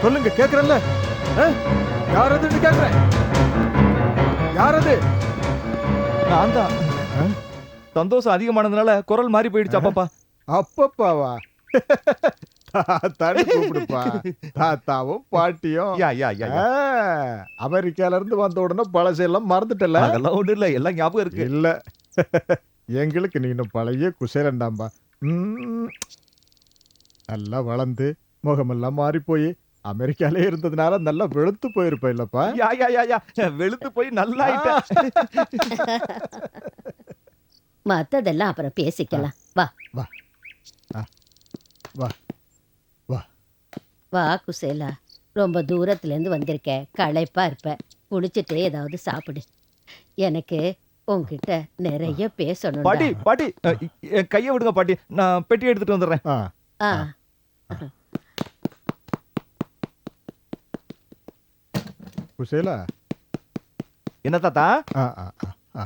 சொல்லுங்க, கேக்குறல்ல? யார் அதுன்னு கேக்குறேன். யார் அது? நான் தான். ஆ? சந்தோஷம் அதிகமானதுனால குரல் மாறி போயிடுச்சு அப்பப்பா. அப்பப்பாவா? தாத்தான்னு கூப்பிடுப்பா. தாத்தாவும் பாட்டியும். யா யா யா யா. அமெரிக்கால இருந்து வந்த உடனே பழசெல்லாம் மறந்துட்டல? அதெல்லாம் ஒண்ணும் இல்ல, எல்லாம் ஞாபகம் இருக்கு. இல்ல. எங்களுக்கு நீ இன்னும் பழைய குசேலண்டாம்பா. ம். நல்லா வளர்ந்து முகமெல்லாம் மாறி போய் அமெரிக்காலே இருந்ததுனால நல்லா வெளுத்து போயிருப்ப இல்லப்பா? யா யா யா யா. வெளுத்து போய் நல்லா ஆயிட்டேன். மத்ததெல்லாம் அப்புறம் பேசிக்கலாம். வா வா. வா. வா. வா குசேலா, ரொம்ப தூரத்துல இருந்து வந்திருக்க, களைப்பா இருப்ப, குளிச்சுட்டு ஏதாவது சாப்பிடு. எனக்கு உன்கிட்ட நிறைய பேசணும். பாட்டி பாட்டி, என் கையை விடுங்க பாட்டி, நான் பெட்டி எடுத்துட்டு வந்துடுறேன். ஆ. குசேலா. என்ன தாத்தா? ஆ, ஆ, ஆ, ஆ.